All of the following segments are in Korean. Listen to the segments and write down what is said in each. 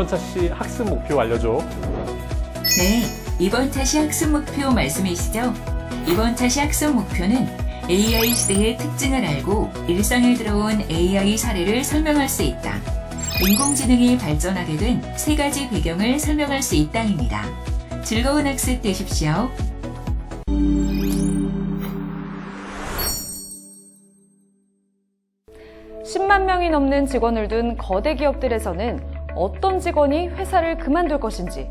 이번 차시 학습 목표 알려줘. 네, 이번 차시 학습 목표 말씀이시죠? 이번 차시 학습 목표는 AI 시대의 특징을 알고 일상에 들어온 AI 사례를 설명할 수 있다. 인공지능이 발전하게 된 세 가지 배경을 설명할 수 있다입니다. 즐거운 학습 되십시오. (10만) 명이 넘는 직원을 둔 거대 기업들에서는 어떤 직원이 회사를 그만둘 것인지,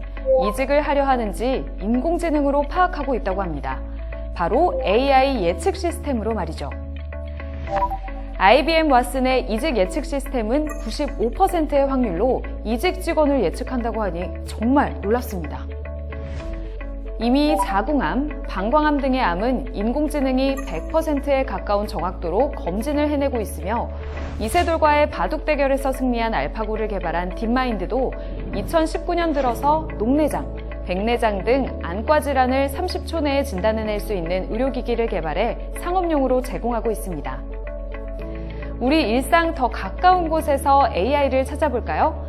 이직을 하려 하는지 인공지능으로 파악하고 있다고 합니다. 바로 AI 예측 시스템으로 말이죠. IBM 왓슨의 이직 예측 시스템은 95%의 확률로 이직 직원을 예측한다고 하니 정말 놀랍습니다. 이미 자궁암, 방광암 등의 암은 인공지능이 100%에 가까운 정확도로 검진을 해내고 있으며, 이세돌과의 바둑 대결에서 승리한 알파고를 개발한 딥마인드도 2019년 들어서 녹내장, 백내장 등 안과 질환을 30초 내에 진단해낼 수 있는 의료기기를 개발해 상업용으로 제공하고 있습니다. 우리 일상 더 가까운 곳에서 AI를 찾아볼까요?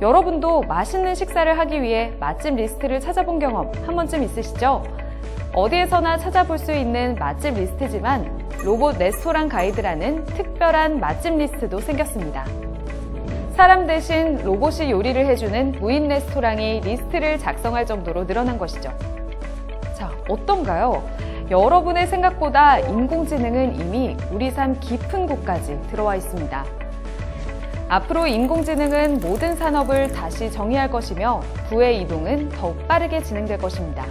여러분도 맛있는 식사를 하기 위해 맛집 리스트를 찾아본 경험 한 번쯤 있으시죠? 어디에서나 찾아볼 수 있는 맛집 리스트지만 로봇 레스토랑 가이드라는 특별한 맛집 리스트도 생겼습니다. 사람 대신 로봇이 요리를 해주는 무인 레스토랑이 리스트를 작성할 정도로 늘어난 것이죠. 자, 어떤가요? 여러분의 생각보다 인공지능은 이미 우리 삶 깊은 곳까지 들어와 있습니다. 앞으로 인공지능은 모든 산업을 다시 정의할 것이며 부의 이동은 더욱 빠르게 진행될 것입니다.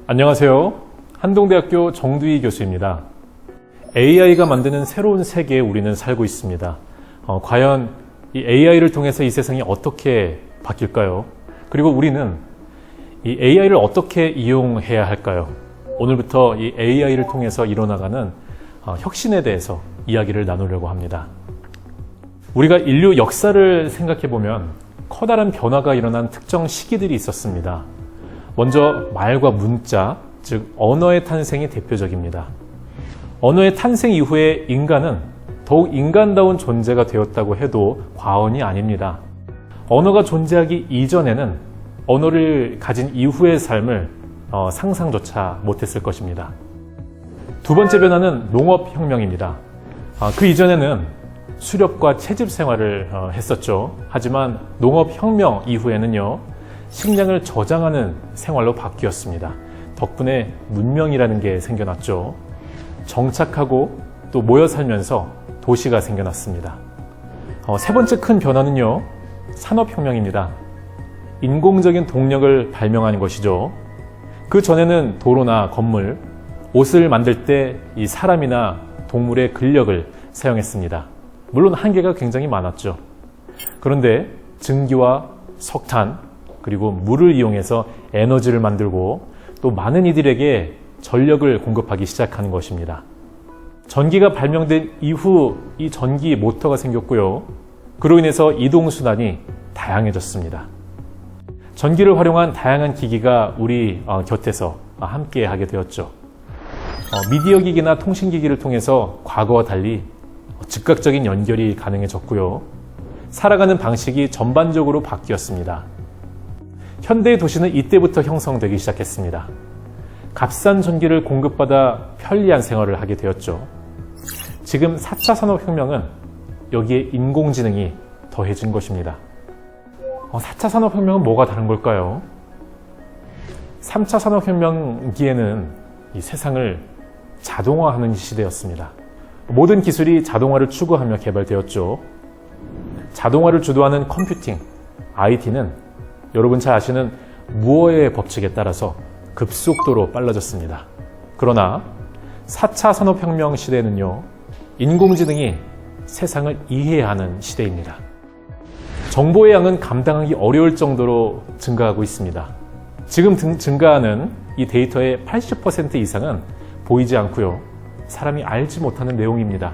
안녕하세요. 한동대학교 정두희 교수입니다. AI가 만드는 새로운 세계에 우리는 살고 있습니다. 과연 이 AI를 통해서 이 세상이 어떻게 바뀔까요? 그리고 우리는 이 AI를 어떻게 이용해야 할까요? 오늘부터 이 AI를 통해서 일어나가는 혁신에 대해서 이야기를 나누려고 합니다. 우리가 인류 역사를 생각해보면 커다란 변화가 일어난 특정 시기들이 있었습니다. 먼저 말과 문자, 즉 언어의 탄생이 대표적입니다. 언어의 탄생 이후에 인간은 더욱 인간다운 존재가 되었다고 해도 과언이 아닙니다. 언어가 존재하기 이전에는 언어를 가진 이후의 삶을 상상조차 못했을 것입니다. 두 번째 변화는 농업혁명입니다. 그 이전에는 수렵과 채집 생활을 했었죠. 하지만 농업혁명 이후에는요, 식량을 저장하는 생활로 바뀌었습니다. 덕분에 문명이라는 게 생겨났죠. 정착하고 또 모여 살면서 도시가 생겨났습니다. 세 번째 큰 변화는요, 산업혁명입니다. 인공적인 동력을 발명하는 것이죠. 그 전에는 도로나 건물, 옷을 만들 때 이 사람이나 동물의 근력을 사용했습니다. 물론 한계가 굉장히 많았죠. 그런데 증기와 석탄, 그리고 물을 이용해서 에너지를 만들고 또 많은 이들에게 전력을 공급하기 시작하는 것입니다. 전기가 발명된 이후 이 전기 모터가 생겼고요. 그로 인해서 이동수단이 다양해졌습니다. 전기를 활용한 다양한 기기가 우리 곁에서 함께 하게 되었죠. 미디어 기기나 통신기기를 통해서 과거와 달리 즉각적인 연결이 가능해졌고요. 살아가는 방식이 전반적으로 바뀌었습니다. 현대의 도시는 이때부터 형성되기 시작했습니다. 값싼 전기를 공급받아 편리한 생활을 하게 되었죠. 지금 4차 산업혁명은 여기에 인공지능이 더해진 것입니다. 4차 산업혁명은 뭐가 다른 걸까요? 3차 산업혁명기에는 이 세상을 자동화하는 시대였습니다. 모든 기술이 자동화를 추구하며 개발되었죠. 자동화를 주도하는 컴퓨팅, IT는 여러분 잘 아시는 무어의 법칙에 따라서 급속도로 빨라졌습니다. 그러나 4차 산업혁명 시대는요, 인공지능이 세상을 이해하는 시대입니다. 정보의 양은 감당하기 어려울 정도로 증가하고 있습니다. 지금 증가하는 이 데이터의 80% 이상은 보이지 않고요, 사람이 알지 못하는 내용입니다.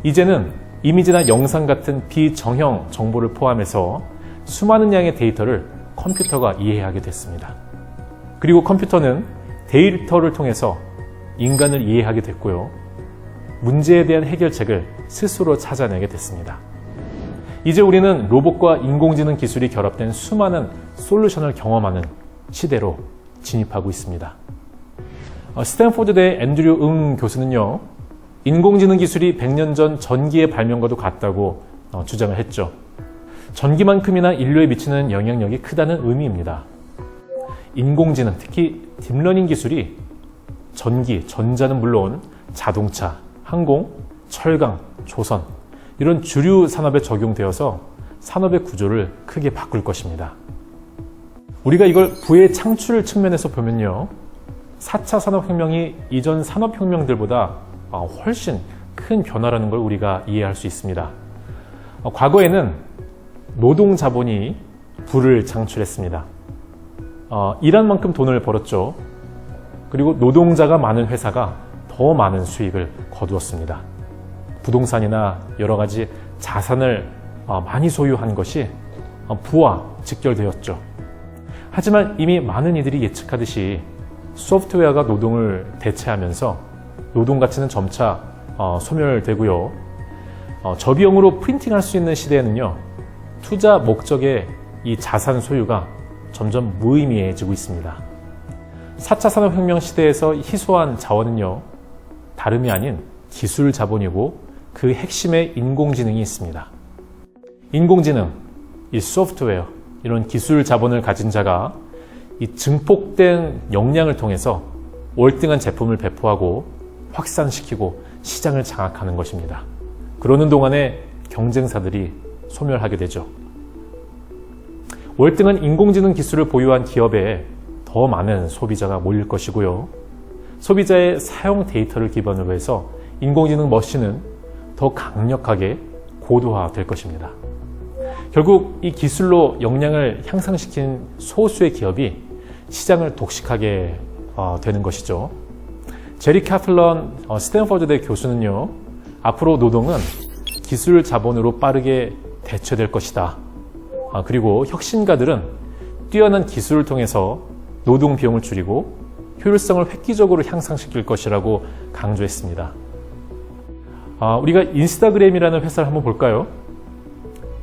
이제는 이미지나 영상 같은 비정형 정보를 포함해서 수많은 양의 데이터를 컴퓨터가 이해하게 됐습니다. 그리고 컴퓨터는 데이터를 통해서 인간을 이해하게 됐고요. 문제에 대한 해결책을 스스로 찾아내게 됐습니다. 이제 우리는 로봇과 인공지능 기술이 결합된 수많은 솔루션을 경험하는 시대로 진입하고 있습니다. 스탠포드대 앤드류 응 교수는요, 인공지능 기술이 100년 전 전기의 발명과도 같다고 주장을 했죠. 전기만큼이나 인류에 미치는 영향력이 크다는 의미입니다. 인공지능, 특히 딥러닝 기술이 전기, 전자는 물론 자동차, 항공, 철강, 조선 이런 주류 산업에 적용되어서 산업의 구조를 크게 바꿀 것입니다. 우리가 이걸 부의 창출 측면에서 보면요, 4차 산업혁명이 이전 산업혁명들보다 훨씬 큰 변화라는 걸 우리가 이해할 수 있습니다. 과거에는 노동자본이 부를 창출했습니다. 일한 만큼 돈을 벌었죠. 그리고 노동자가 많은 회사가 더 많은 수익을 거두었습니다. 부동산이나 여러 가지 자산을 많이 소유한 것이 부와 직결되었죠. 하지만 이미 많은 이들이 예측하듯이 소프트웨어가 노동을 대체하면서 노동 가치는 점차 소멸되고요. 저비용으로 프린팅할 수 있는 시대에는요, 투자 목적의 이 자산 소유가 점점 무의미해지고 있습니다. 4차 산업혁명 시대에서 희소한 자원은요, 다름이 아닌 기술 자본이고 그 핵심에 인공지능이 있습니다. 인공지능, 이 소프트웨어, 이런 기술 자본을 가진 자가 이 증폭된 역량을 통해서 월등한 제품을 배포하고 확산시키고 시장을 장악하는 것입니다. 그러는 동안에 경쟁사들이 소멸하게 되죠. 월등한 인공지능 기술을 보유한 기업에 더 많은 소비자가 몰릴 것이고요. 소비자의 사용 데이터를 기반으로 해서 인공지능 머신은 더 강력하게 고도화될 것입니다. 결국 이 기술로 역량을 향상시킨 소수의 기업이 시장을 독식하게 되는 것이죠. 제리 카플런 스탠퍼드대 교수는요, 앞으로 노동은 기술 자본으로 빠르게 대체될 것이다. 그리고 혁신가들은 뛰어난 기술을 통해서 노동 비용을 줄이고 효율성을 획기적으로 향상시킬 것이라고 강조했습니다. 우리가 인스타그램이라는 회사를 한번 볼까요?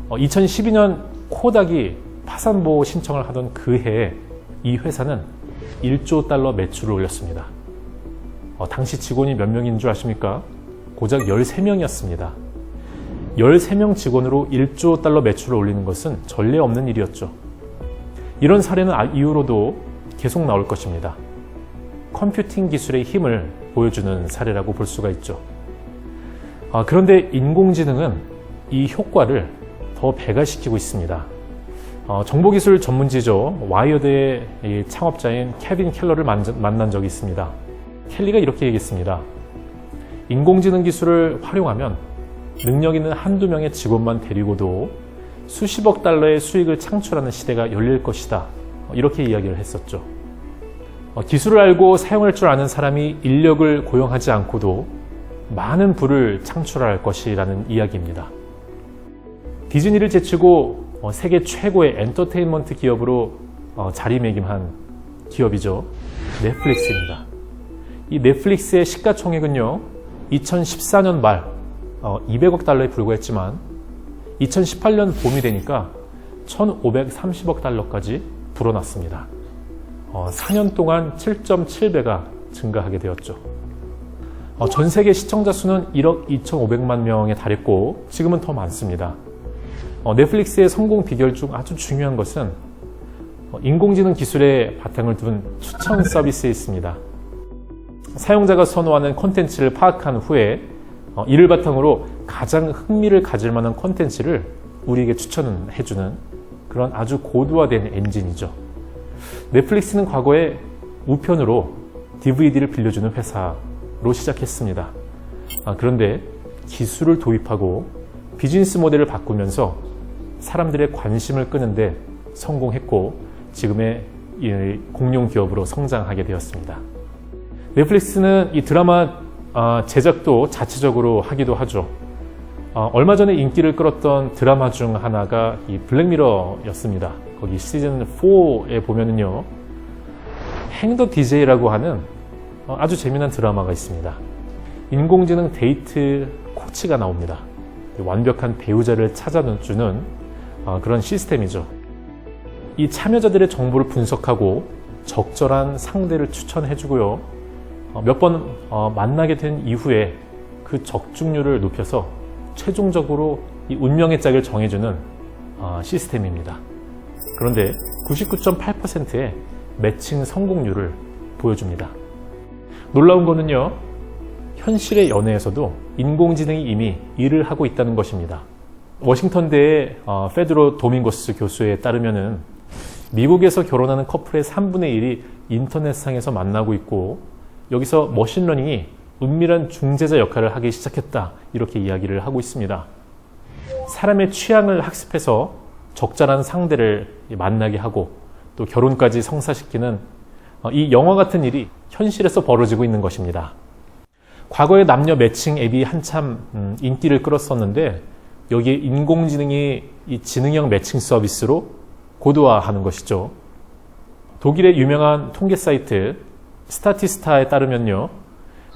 2012년 코닥이 파산보호 신청을 하던 그 해에 이 회사는 1조 달러 매출을 올렸습니다. 당시 직원이 몇 명인 줄 아십니까? 고작 13명이었습니다. 13명 직원으로 1조 달러 매출을 올리는 것은 전례 없는 일이었죠. 이런 사례는 이후로도 계속 나올 것입니다. 컴퓨팅 기술의 힘을 보여주는 사례라고 볼 수가 있죠. 그런데 인공지능은 이 효과를 더 배가시키고 있습니다. 정보기술 전문지죠. 와이어드의 창업자인 케빈 켈러를 만난 적이 있습니다. 켈리가 이렇게 얘기했습니다. 인공지능 기술을 활용하면 능력 있는 한두 명의 직원만 데리고도 수십억 달러의 수익을 창출하는 시대가 열릴 것이다. 이렇게 이야기를 했었죠. 기술을 알고 사용할 줄 아는 사람이 인력을 고용하지 않고도 많은 부를 창출할 것이라는 이야기입니다. 디즈니를 제치고 세계 최고의 엔터테인먼트 기업으로 자리매김한 기업이죠. 넷플릭스입니다. 이 넷플릭스의 시가총액은요, 2014년 말 200억 달러에 불과했지만 2018년 봄이 되니까 1,530억 달러까지 불어났습니다. 4년 동안 7.7배가 증가하게 되었죠. 전 세계 시청자 수는 1억 2,500만 명에 달했고 지금은 더 많습니다. 넷플릭스의 성공 비결 중 아주 중요한 것은 인공지능 기술에 바탕을 둔 추천 서비스에 있습니다. 사용자가 선호하는 콘텐츠를 파악한 후에 이를 바탕으로 가장 흥미를 가질 만한 콘텐츠를 우리에게 추천해주는 그런 아주 고도화된 엔진이죠. 넷플릭스는 과거에 우편으로 DVD를 빌려주는 회사로 시작했습니다. 그런데 기술을 도입하고 비즈니스 모델을 바꾸면서 사람들의 관심을 끄는데 성공했고 지금의 공룡 기업으로 성장하게 되었습니다. 넷플릭스는 이 드라마 제작도 자체적으로 하기도 하죠. 얼마 전에 인기를 끌었던 드라마 중 하나가 이 블랙미러였습니다. 거기 시즌 4에 보면은요, 행더 DJ라고 하는 아주 재미난 드라마가 있습니다. 인공지능 데이트 코치가 나옵니다. 완벽한 배우자를 찾아주는 그런 시스템이죠. 이 참여자들의 정보를 분석하고 적절한 상대를 추천해주고요. 몇 번 만나게 된 이후에 그 적중률을 높여서 최종적으로 이 운명의 짝을 정해주는 시스템입니다. 그런데 99.8%의 매칭 성공률을 보여줍니다. 놀라운 거는요, 현실의 연애에서도 인공지능이 이미 일을 하고 있다는 것입니다. 워싱턴대의 페드로 도밍고스 교수에 따르면은 미국에서 결혼하는 커플의 3분의 1이 인터넷상에서 만나고 있고, 여기서 머신러닝이 은밀한 중재자 역할을 하기 시작했다, 이렇게 이야기를 하고 있습니다. 사람의 취향을 학습해서 적절한 상대를 만나게 하고 또 결혼까지 성사시키는 이 영화 같은 일이 현실에서 벌어지고 있는 것입니다. 과거에 남녀 매칭 앱이 한참 인기를 끌었었는데, 여기에 인공지능이 이 지능형 매칭 서비스로 고도화하는 것이죠. 독일의 유명한 통계 사이트 스타티스타에 따르면요,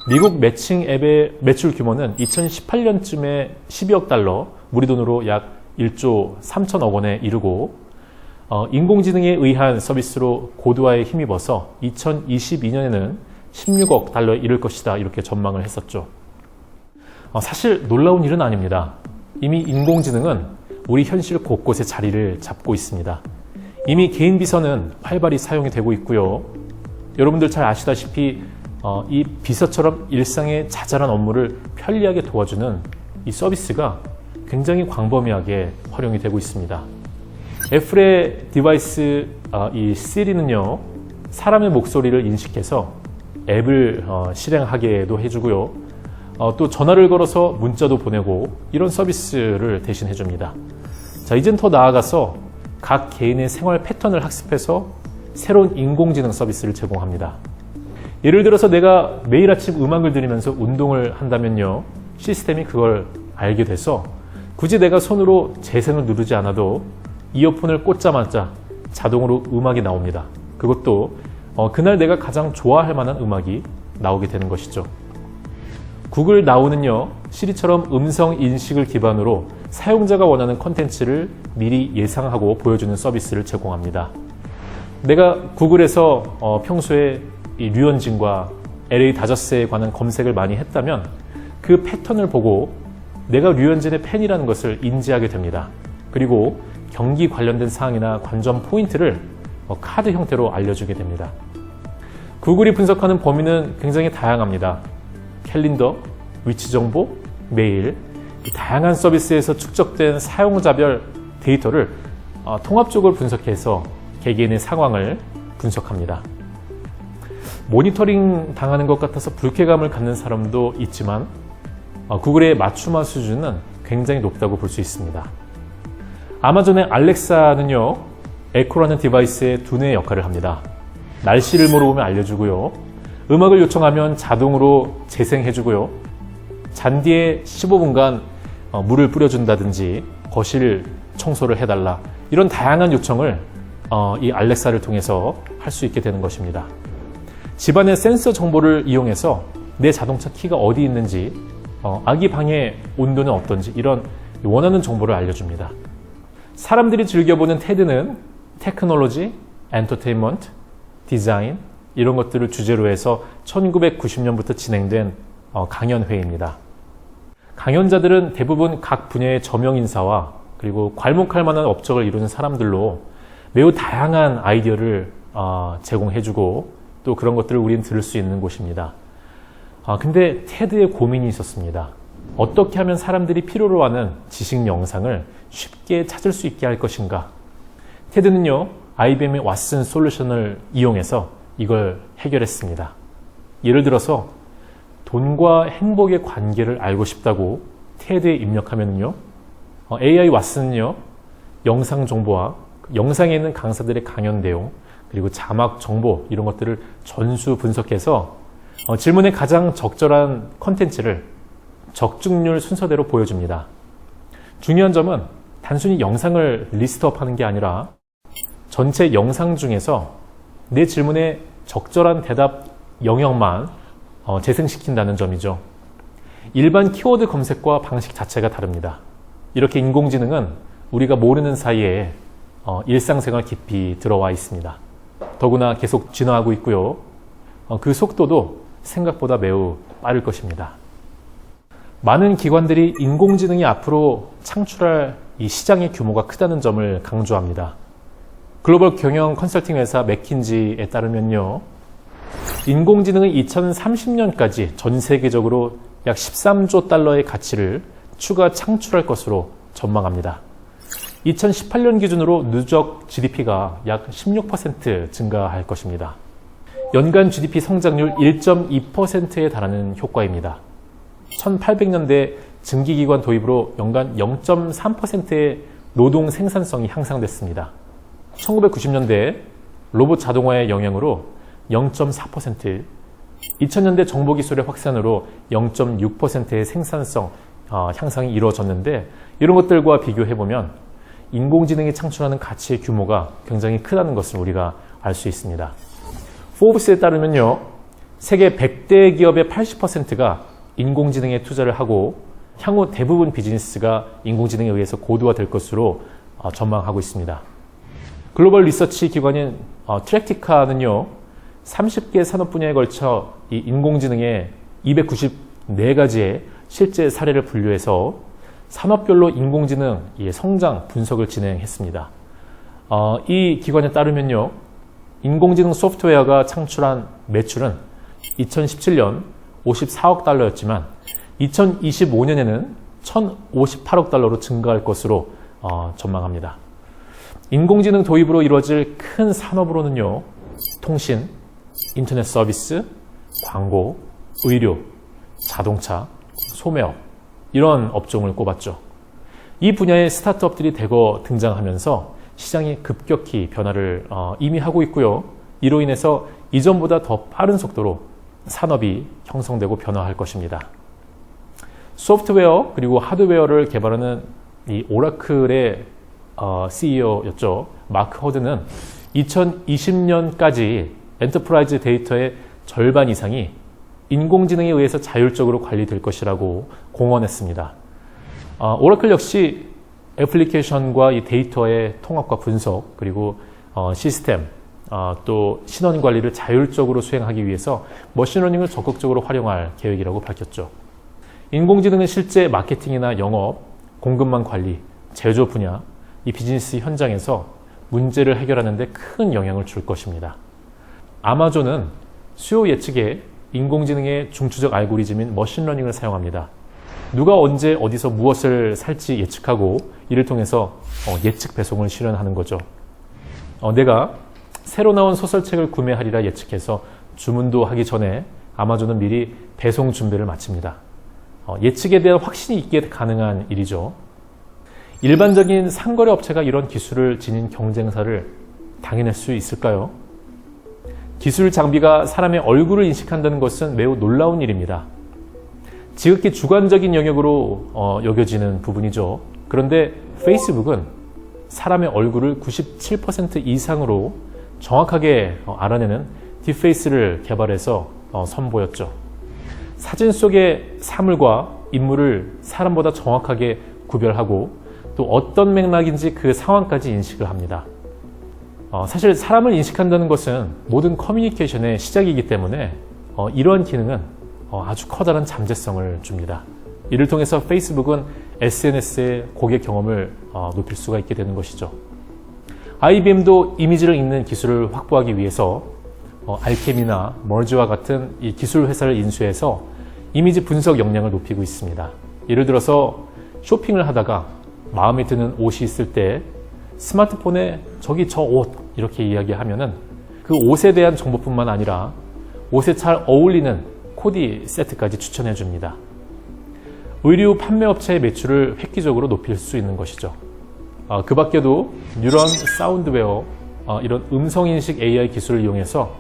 미국 매칭 앱의 매출 규모는 2018년쯤에 12억 달러, 우리 돈으로 약 1조 3천억 원에 이르고, 인공지능에 의한 서비스로 고도화에 힘입어서 2022년에는 16억 달러에 이를 것이다, 이렇게 전망을 했었죠. 사실 놀라운 일은 아닙니다. 이미 인공지능은 우리 현실 곳곳에 자리를 잡고 있습니다. 이미 개인 비서는 활발히 사용이 되고 있고요. 여러분들 잘 아시다시피 이 비서처럼 일상의 자잘한 업무를 편리하게 도와주는 이 서비스가 굉장히 광범위하게 활용이 되고 있습니다. 애플의 디바이스 이 시리는요, 사람의 목소리를 인식해서 앱을 실행하게도 해주고요. 또 전화를 걸어서 문자도 보내고, 이런 서비스를 대신 해줍니다. 자, 이젠 더 나아가서 각 개인의 생활 패턴을 학습해서 새로운 인공지능 서비스를 제공합니다. 예를 들어서 내가 매일 아침 음악을 들으면서 운동을 한다면요, 시스템이 그걸 알게 돼서 굳이 내가 손으로 재생을 누르지 않아도 이어폰을 꽂자마자 자동으로 음악이 나옵니다. 그것도 그날 내가 가장 좋아할 만한 음악이 나오게 되는 것이죠. 구글 나우는요, 시리처럼 음성 인식을 기반으로 사용자가 원하는 컨텐츠를 미리 예상하고 보여주는 서비스를 제공합니다. 내가 구글에서 평소에 이 류현진과 LA 다저스에 관한 검색을 많이 했다면 그 패턴을 보고 내가 류현진의 팬이라는 것을 인지하게 됩니다. 그리고 경기 관련된 사항이나 관전 포인트를 카드 형태로 알려주게 됩니다. 구글이 분석하는 범위는 굉장히 다양합니다. 캘린더, 위치 정보, 메일, 다양한 서비스에서 축적된 사용자별 데이터를 통합적으로 분석해서 개개인의 상황을 분석합니다. 모니터링 당하는 것 같아서 불쾌감을 갖는 사람도 있지만 구글의 맞춤화 수준은 굉장히 높다고 볼 수 있습니다. 아마존의 알렉사는요, 에코라는 디바이스의 두뇌의 역할을 합니다. 날씨를 물어보면 알려주고요, 음악을 요청하면 자동으로 재생해주고요, 잔디에 15분간 물을 뿌려준다든지 거실 청소를 해달라, 이런 다양한 요청을 이 알렉사를 통해서 할 수 있게 되는 것입니다. 집안의 센서 정보를 이용해서 내 자동차 키가 어디 있는지, 아기 방의 온도는 어떤지, 이런 원하는 정보를 알려줍니다. 사람들이 즐겨보는 테드는 테크놀로지, 엔터테인먼트, 디자인, 이런 것들을 주제로 해서 1990년부터 진행된 강연회입니다. 강연자들은 대부분 각 분야의 저명 인사와 그리고 괄목할 만한 업적을 이루는 사람들로 매우 다양한 아이디어를 제공해주고, 또 그런 것들을 우리는 들을 수 있는 곳입니다. 근데 테드의 고민이 있었습니다. 어떻게 하면 사람들이 필요로 하는 지식 영상을 쉽게 찾을 수 있게 할 것인가? 테드는요, IBM의 왓슨 솔루션을 이용해서 이걸 해결했습니다. 예를 들어서 돈과 행복의 관계를 알고 싶다고 테드에 입력하면요, AI 왓슨은요, 영상 정보와 영상에 있는 강사들의 강연 내용, 그리고 자막 정보, 이런 것들을 전수 분석해서 질문에 가장 적절한 컨텐츠를 적중률 순서대로 보여줍니다. 중요한 점은 단순히 영상을 리스트업하는 게 아니라 전체 영상 중에서 내 질문에 적절한 대답 영역만 재생시킨다는 점이죠. 일반 키워드 검색과 방식 자체가 다릅니다. 이렇게 인공지능은 우리가 모르는 사이에 일상생활 깊이 들어와 있습니다. 더구나 계속 진화하고 있고요. 그 속도도 생각보다 매우 빠를 것입니다. 많은 기관들이 인공지능이 앞으로 창출할 이 시장의 규모가 크다는 점을 강조합니다. 글로벌 경영 컨설팅 회사 맥킨지에 따르면요. 인공지능은 2030년까지 전 세계적으로 약 13조 달러의 가치를 추가 창출할 것으로 전망합니다. 2018년 기준으로 누적 GDP가 약 16% 증가할 것입니다. 연간 GDP 성장률 1.2%에 달하는 효과입니다. 1800년대 증기기관 도입으로 연간 0.3%의 노동 생산성이 향상됐습니다. 1990년대 로봇 자동화의 영향으로 0.4%, 2000년대 정보기술의 확산으로 0.6%의 생산성 향상이 이루어졌는데 이런 것들과 비교해보면 인공지능이 창출하는 가치의 규모가 굉장히 크다는 것을 우리가 알 수 있습니다. 포브스에 따르면요. 세계 100대 기업의 80%가 인공지능에 투자를 하고 향후 대부분 비즈니스가 인공지능에 의해서 고도화될 것으로 전망하고 있습니다. 글로벌 리서치 기관인 트랙티카는요. 30개 산업 분야에 걸쳐 이 인공지능의 294가지의 실제 사례를 분류해서 산업별로 인공지능 성장 분석을 진행했습니다. 이 기관에 따르면요. 인공지능 소프트웨어가 창출한 매출은 2017년 54억 달러였지만 2025년에는 1,058억 달러로 증가할 것으로 전망합니다. 인공지능 도입으로 이루어질 큰 산업으로는요. 통신, 인터넷 서비스, 광고, 의료, 자동차, 소매업 이런 업종을 꼽았죠. 이 분야의 스타트업들이 대거 등장하면서 시장이 급격히 변화를 이미 하고 있고요. 이로 인해서 이전보다 더 빠른 속도로 산업이 형성되고 변화할 것입니다. 소프트웨어 그리고 하드웨어를 개발하는 이 오라클의 CEO였죠. 마크 허드는 2020년까지 엔터프라이즈 데이터의 절반 이상이 인공지능에 의해서 자율적으로 관리될 것이라고 공언했습니다. 오라클 역시 애플리케이션과 이 데이터의 통합과 분석 그리고 시스템 또 신원 관리를 자율적으로 수행하기 위해서 머신러닝을 적극적으로 활용할 계획이라고 밝혔죠. 인공지능은 실제 마케팅이나 영업, 공급망 관리, 제조 분야, 이 비즈니스 현장에서 문제를 해결하는 데 큰 영향을 줄 것입니다. 아마존은 수요 예측에 인공지능의 중추적 알고리즘인 머신러닝을 사용합니다. 누가 언제 어디서 무엇을 살지 예측하고 이를 통해서 예측 배송을 실현하는 거죠. 내가 새로 나온 소설책을 구매하리라 예측해서 주문도 하기 전에 아마존은 미리 배송 준비를 마칩니다. 예측에 대한 확신이 있게 가능한 일이죠. 일반적인 상거래 업체가 이런 기술을 지닌 경쟁사를 당해낼 수 있을까요? 기술 장비가 사람의 얼굴을 인식한다는 것은 매우 놀라운 일입니다. 지극히 주관적인 영역으로 여겨지는 부분이죠. 그런데 페이스북은 사람의 얼굴을 97% 이상으로 정확하게 알아내는 딥페이스를 개발해서 선보였죠. 사진 속의 사물과 인물을 사람보다 정확하게 구별하고 또 어떤 맥락인지 그 상황까지 인식을 합니다. 사실 사람을 인식한다는 것은 모든 커뮤니케이션의 시작이기 때문에 이러한 기능은 아주 커다란 잠재성을 줍니다. 이를 통해서 페이스북은 SNS의 고객 경험을 높일 수가 있게 되는 것이죠. IBM도 이미지를 읽는 기술을 확보하기 위해서 알케미나 머지와 같은 이 기술 회사를 인수해서 이미지 분석 역량을 높이고 있습니다. 예를 들어서 쇼핑을 하다가 마음에 드는 옷이 있을 때 스마트폰에 저기 저 옷 이렇게 이야기하면은 그 옷에 대한 정보뿐만 아니라 옷에 잘 어울리는 코디 세트까지 추천해 줍니다. 의류 판매업체의 매출을 획기적으로 높일 수 있는 것이죠. 그 밖에도 뉴런 사운드웨어, 이런 음성인식 AI 기술을 이용해서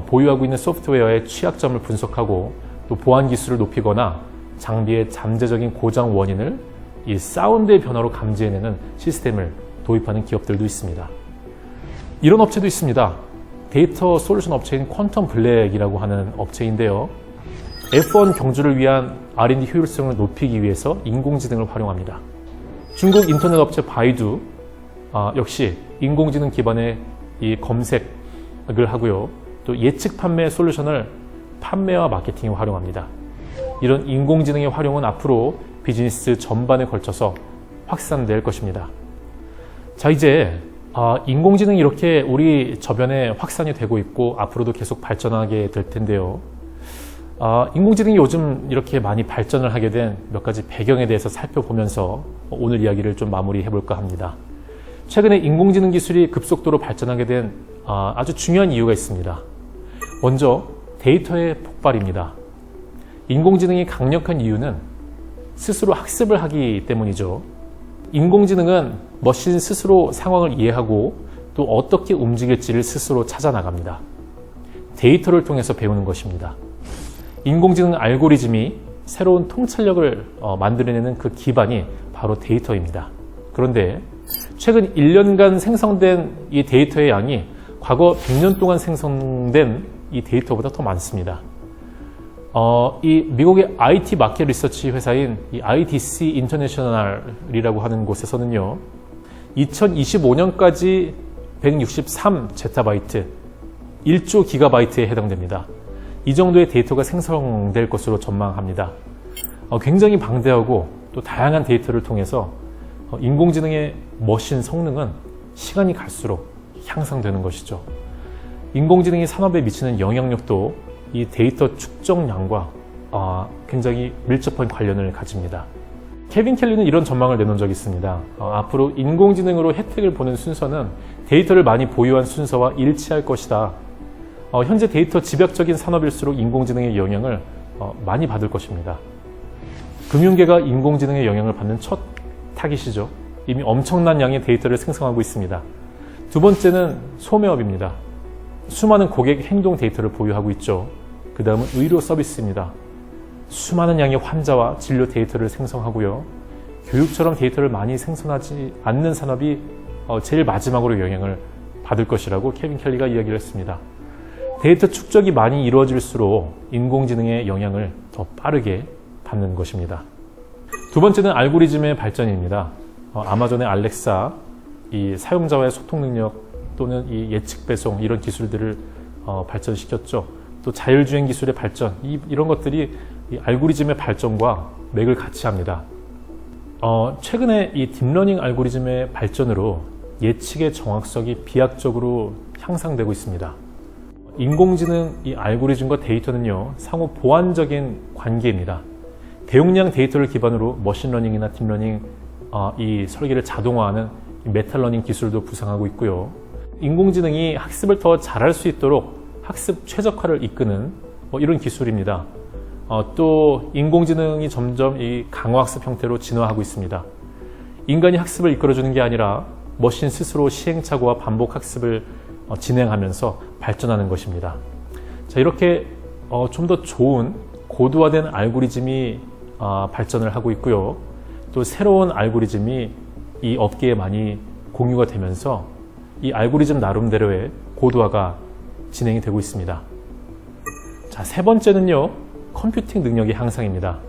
보유하고 있는 소프트웨어의 취약점을 분석하고 또 보안 기술을 높이거나 장비의 잠재적인 고장 원인을 이 사운드의 변화로 감지해내는 시스템을 도입하는 기업들도 있습니다. 이런 업체도 있습니다. 데이터 솔루션 업체인 퀀텀 블랙이라고 하는 업체인데요. F1 경주를 위한 R&D 효율성을 높이기 위해서 인공지능을 활용합니다. 중국 인터넷 업체 바이두 역시 인공지능 기반의 이 검색을 하고요. 또 예측 판매 솔루션을 판매와 마케팅에 활용합니다. 이런 인공지능의 활용은 앞으로 비즈니스 전반에 걸쳐서 확산될 것입니다. 자, 이제 인공지능이 이렇게 우리 저변에 확산이 되고 있고 앞으로도 계속 발전하게 될 텐데요. 인공지능이 요즘 이렇게 많이 발전을 하게 된 몇 가지 배경에 대해서 살펴보면서 오늘 이야기를 좀 마무리해 볼까 합니다. 최근에 인공지능 기술이 급속도로 발전하게 된 아주 중요한 이유가 있습니다. 먼저 데이터의 폭발입니다. 인공지능이 강력한 이유는 스스로 학습을 하기 때문이죠. 인공지능은 머신 스스로 상황을 이해하고 또 어떻게 움직일지를 스스로 찾아 나갑니다. 데이터를 통해서 배우는 것입니다. 인공지능 알고리즘이 새로운 통찰력을 만들어내는 그 기반이 바로 데이터입니다. 그런데 최근 1년간 생성된 이 데이터의 양이 과거 100년 동안 생성된 이 데이터보다 더 많습니다. 이 미국의 IT 마켓 리서치 회사인 이 IDC 인터내셔널이라고 하는 곳에서는요, 2025년까지 163 제타바이트, 1조 기가바이트에 해당됩니다. 이 정도의 데이터가 생성될 것으로 전망합니다. 굉장히 방대하고 또 다양한 데이터를 통해서 인공지능의 머신 성능은 시간이 갈수록 향상되는 것이죠. 인공지능이 산업에 미치는 영향력도 이 데이터 축적량과 굉장히 밀접한 관련을 가집니다. 케빈 켈리는 이런 전망을 내놓은 적이 있습니다. 앞으로 인공지능으로 혜택을 보는 순서는 데이터를 많이 보유한 순서와 일치할 것이다. 현재 데이터 집약적인 산업일수록 인공지능의 영향을 많이 받을 것입니다. 금융계가 인공지능의 영향을 받는 첫 타깃이죠. 이미 엄청난 양의 데이터를 생성하고 있습니다. 두 번째는 소매업입니다. 수많은 고객 행동 데이터를 보유하고 있죠. 그 다음은 의료 서비스입니다. 수많은 양의 환자와 진료 데이터를 생성하고요. 교육처럼 데이터를 많이 생성하지 않는 산업이 제일 마지막으로 영향을 받을 것이라고 케빈 켈리가 이야기를 했습니다. 데이터 축적이 많이 이루어질수록 인공지능의 영향을 더 빠르게 받는 것입니다. 두 번째는 알고리즘의 발전입니다. 아마존의 알렉사, 이 사용자와의 소통 능력 또는 이 예측 배송 이런 기술들을 발전시켰죠. 또 자율주행 기술의 발전, 이런 것들이 이 알고리즘의 발전과 맥을 같이 합니다. 최근에 이 딥러닝 알고리즘의 발전으로 예측의 정확성이 비약적으로 향상되고 있습니다. 인공지능 이 알고리즘과 데이터는요, 상호 보완적인 관계입니다. 대용량 데이터를 기반으로 머신러닝이나 딥러닝 이 설계를 자동화하는 메타러닝 기술도 부상하고 있고요. 인공지능이 학습을 더 잘할 수 있도록 학습 최적화를 이끄는 이런 기술입니다. 또 인공지능이 점점 이 강화학습 형태로 진화하고 있습니다. 인간이 학습을 이끌어주는 게 아니라 머신 스스로 시행착오와 반복 학습을 진행하면서 발전하는 것입니다. 자, 이렇게 좀 더 좋은 고도화된 알고리즘이 발전을 하고 있고요. 또 새로운 알고리즘이 이 업계에 많이 공유가 되면서 이 알고리즘 나름대로의 고도화가 진행이 되고 있습니다. 자, 세 번째는요, 컴퓨팅 능력의 향상입니다.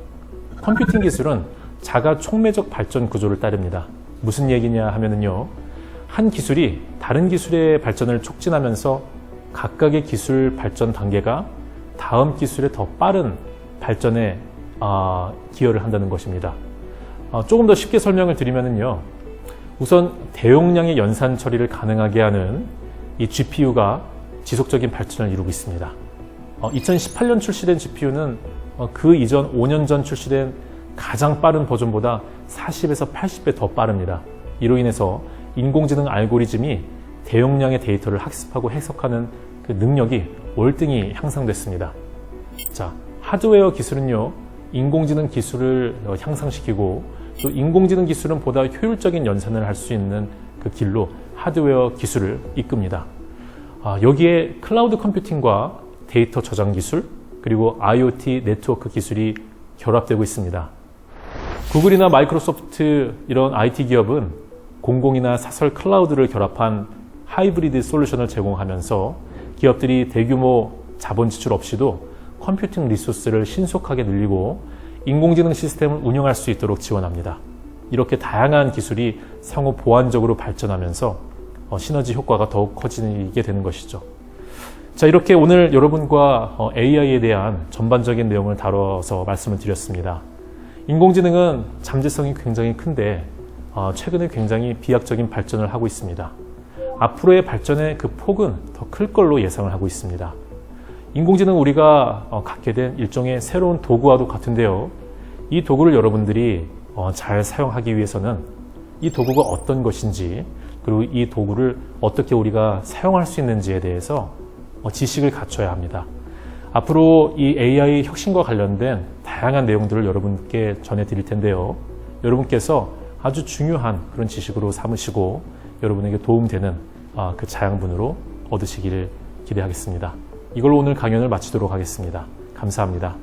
컴퓨팅 기술은 자가 촉매적 발전 구조를 따릅니다. 무슨 얘기냐 하면은요, 한 기술이 다른 기술의 발전을 촉진하면서 각각의 기술 발전 단계가 다음 기술의 더 빠른 발전에 기여를 한다는 것입니다. 조금 더 쉽게 설명을 드리면은요, 우선 대용량의 연산 처리를 가능하게 하는 이 GPU가 지속적인 발전을 이루고 있습니다. 2018년 출시된 GPU는 그 이전 5년 전 출시된 가장 빠른 버전보다 40에서 80배 더 빠릅니다. 이로 인해서 인공지능 알고리즘이 대용량의 데이터를 학습하고 해석하는 그 능력이 월등히 향상됐습니다. 자, 하드웨어 기술은요, 인공지능 기술을 향상시키고 또 인공지능 기술은 보다 효율적인 연산을 할 수 있는 그 길로 하드웨어 기술을 이끕니다. 여기에 클라우드 컴퓨팅과 데이터 저장 기술 그리고 IoT 네트워크 기술이 결합되고 있습니다. 구글이나 마이크로소프트 이런 IT 기업은 공공이나 사설 클라우드를 결합한 하이브리드 솔루션을 제공하면서 기업들이 대규모 자본 지출 없이도 컴퓨팅 리소스를 신속하게 늘리고 인공지능 시스템을 운영할 수 있도록 지원합니다. 이렇게 다양한 기술이 상호 보완적으로 발전하면서 시너지 효과가 더욱 커지게 되는 것이죠. 자, 이렇게 오늘 여러분과 AI에 대한 전반적인 내용을 다뤄서 말씀을 드렸습니다. 인공지능은 잠재성이 굉장히 큰데 최근에 굉장히 비약적인 발전을 하고 있습니다. 앞으로의 발전의 그 폭은 더 클 걸로 예상을 하고 있습니다. 인공지능 우리가 갖게 된 일종의 새로운 도구와도 같은데요. 이 도구를 여러분들이 잘 사용하기 위해서는 이 도구가 어떤 것인지, 그리고 이 도구를 어떻게 우리가 사용할 수 있는지에 대해서 지식을 갖춰야 합니다. 앞으로 이 AI 혁신과 관련된 다양한 내용들을 여러분께 전해드릴 텐데요. 여러분께서 아주 중요한 그런 지식으로 삼으시고 여러분에게 도움되는 그 자양분으로 얻으시기를 기대하겠습니다. 이걸로 오늘 강연을 마치도록 하겠습니다. 감사합니다.